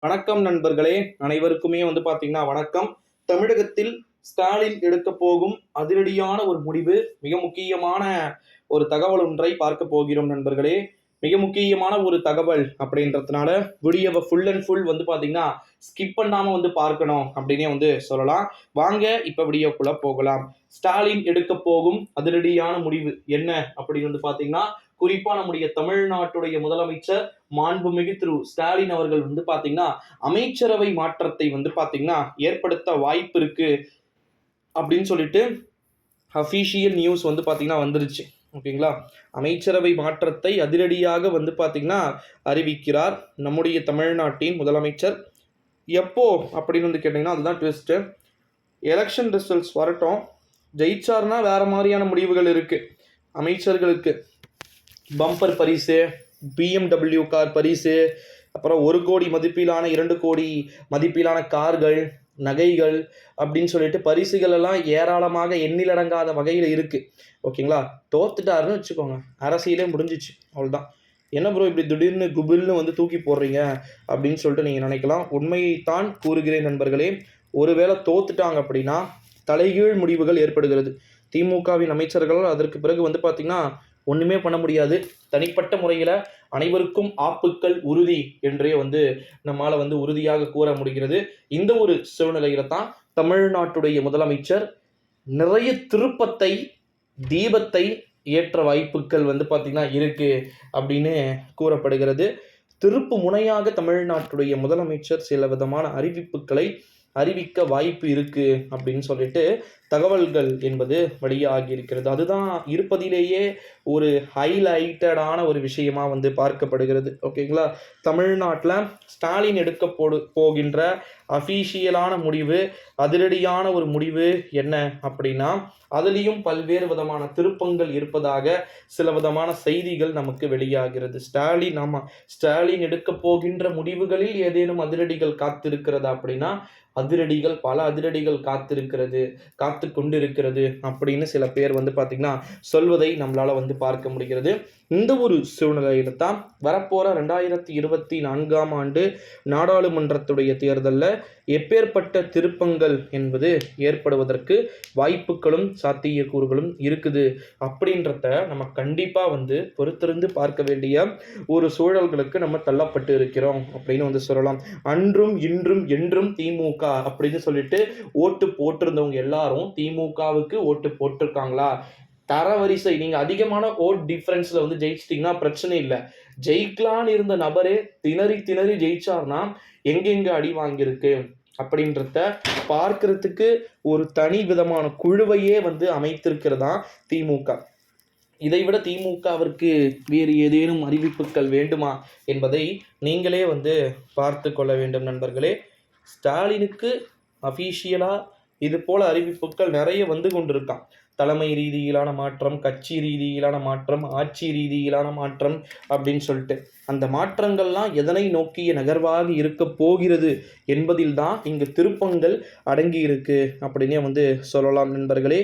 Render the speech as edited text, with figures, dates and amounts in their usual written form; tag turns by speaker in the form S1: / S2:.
S1: வணக்கம் நண்பர்களே, அனைவருக்குமே பார்த்தீங்கன்னா வணக்கம். தமிழகத்தில் ஸ்டாலின் எடுக்க போகும் அதிரடியான ஒரு முடிவு, மிக முக்கியமான ஒரு தகவல் ஒன்றை பார்க்க போகிறோம் நண்பர்களே. மிக முக்கியமான ஒரு தகவல் அப்படின்றதுனால வீடியோவை ஃபுல் அண்ட் ஃபுல் பார்த்தீங்கன்னா ஸ்கிப் பண்ணாம பார்க்கணும் அப்படின்னே சொல்லலாம். வாங்க இப்ப வீடியோக்குள்ள போகலாம். ஸ்டாலின் எடுக்க போகும் அதிரடியான முடிவு என்ன அப்படின்னு பார்த்தீங்கன்னா, குறிப்பா நம்முடைய தமிழ்நாட்டுடைய முதலமைச்சர் மாண்புமிகு திரு ஸ்டாலின் அவர்கள் பாத்தீங்கன்னா அமைச்சரவை மாற்றத்தை பாத்தீங்கன்னா ஏற்படுத்த வாய்ப்பு இருக்கு அப்படின்னு சொல்லிட்டு அபிஷியல் நியூஸ் பாத்தீங்கன்னா வந்துருச்சு. ஓகேங்களா, அமைச்சரவை மாற்றத்தை அதிரடியாக பாத்தீங்கன்னா அறிவிக்கிறார் நம்முடைய தமிழ்நாட்டின் முதலமைச்சர். எப்போ அப்படின்னு கேட்டீங்கன்னா அதுதான் ட்விஸ்ட். எலெக்ஷன் ரிசல்ட்ஸ் வரட்டும், ஜெயிச்சார்னா வேற மாதிரியான முடிவுகள் இருக்கு. அமைச்சர்களுக்கு பம்பர் பரிசு, BMW கார் பரிசு, அப்புறம் 1 கோடி மதிப்பிலான 2 கோடி மதிப்பிலான கார்கள், நகைகள் அப்படின்னு சொல்லிட்டு பரிசுகள் எல்லாம் ஏராளமாக எண்ணிலடங்காத வகையில் இருக்கு. ஓகேங்களா, தோத்துட்டாருன்னு வச்சுக்கோங்க, அரசியலே முடிஞ்சிச்சு, அவ்வளோதான். என்ன ப்ரோ இப்படி திடீர்னு குபில்னு தூக்கி போடுறீங்க அப்படின்னு சொல்லிட்டு நீங்கள் நினைக்கலாம். உண்மையைத்தான் கூறுகிறேன் நண்பர்களே. ஒருவேளை தோத்துட்டாங்க அப்படின்னா தலைகீழ் முடிவுகள் ஏற்படுகிறது. திமுகவின் அமைச்சர்கள் அதற்கு பிறகு பார்த்தீங்கன்னா ஒன்றுமே பண்ண முடியாது. தனிப்பட்ட முறையில் அனைவருக்கும் ஆப்புக்கள் உறுதி என்றே நம்மால் உறுதியாக கூற முடிகிறது. இந்த ஒரு சூழ்நிலையில தான் தமிழ்நாட்டுடைய முதலமைச்சர் நிறைய திருப்பத்தை, தீபத்தை ஏற்ற வாய்ப்புகள் பார்த்தீங்கன்னா இருக்கு அப்படின்னு கூறப்படுகிறது. திருப்பு முனையாக தமிழ்நாட்டுடைய முதலமைச்சர் சில விதமான அறிவிப்புகளை அறிவிக்க வாய்ப்பு இருக்கு அப்படின்னு சொல்லிட்டு தகவல்கள் என்பது வெளியாகி இருக்கிறது. அதுதான் இருப்பதிலேயே ஒரு ஹைலைட்டடான ஒரு விஷயமா பார்க்கப்படுகிறது. ஓகேங்களா, தமிழ்நாட்டில் ஸ்டாலின் எடுக்க போகின்ற அஃபீஷியலான முடிவு, அதிரடியான ஒரு முடிவு என்ன அப்படின்னா, அதுலேயும் பல்வேறு விதமான திருப்பங்கள் இருப்பதாக சில விதமான செய்திகள் நமக்கு வெளியாகிறது. ஸ்டாலின் எடுக்க போகின்ற முடிவுகளில் ஏதேனும் அதிரடிகள் காத்திருக்கிறதா அப்படின்னா, பல அதிரடிகள் காத்து கொண்டிருக்கிறது அப்படின்னு சில பேர் பார்த்தீங்கன்னா சொல்வதை நம்மளால பார்க்க முடிகிறது. இந்த ஒரு சூழ்நிலையில தான் வரப்போற 2024ஆம் ஆண்டு நாடாளுமன்றத்துடைய தேர்தலில் எப்பேற்பட்ட திருப்பங்கள் என்பது ஏற்படுவதற்கு வாய்ப்புகளும் சாத்தியக்கூறுகளும் இருக்குது அப்படின்றத நம்ம கண்டிப்பா பொறுத்திருந்து பார்க்க வேண்டிய ஒரு சூழல்களுக்கு நம்ம தள்ளப்பட்டு இருக்கிறோம் அப்படின்னு சொல்லலாம். அன்றும் இன்றும் என்றும் திமுக அப்படின்னு சொல்லிட்டு ஓட்டு போட்டிருந்தவங்க எல்லாரும் திமுகவுக்கு ஓட்டு போட்டிருக்காங்களா? தரவரிசை நீங்க அதிகமான ஓட் டிஃபரன்ஸ்ல ஜெயிச்சிட்டீங்கன்னா பிரச்சனை இல்லை. ஜெயிக்கலான்னு இருந்த நபரே திணறி ஜெயிச்சார்னா எங்கெங்க அடி வாங்கியிருக்கு அப்படின்றத பார்க்கறதுக்கு ஒரு தனி விதமான குழுவையே அமைத்திருக்கிறதா திமுக. இதைவிட திமுகவிற்கு வேறு ஏதேனும் அறிவிப்புகள் வேண்டுமா என்பதை நீங்களே பார்த்து கொள்ள வேண்டும் நண்பர்களே. ஸ்டாலினுக்கு அஃபீஷியலாக இது போல அறிவிப்புகள் நிறைய கொண்டிருக்கான். தலைமை ரீதியிலான மாற்றம், கட்சி ரீதியிலான மாற்றம், ஆட்சி ரீதியிலான மாற்றம் அப்படின்னு சொல்லிட்டு அந்த மாற்றங்கள்லாம் எதனை நோக்கிய நகர்வாக இருக்க போகிறது என்பதில் தான் இங்கு திருப்பங்கள் அடங்கி இருக்கு அப்படின்னே சொல்லலாம் நண்பர்களே.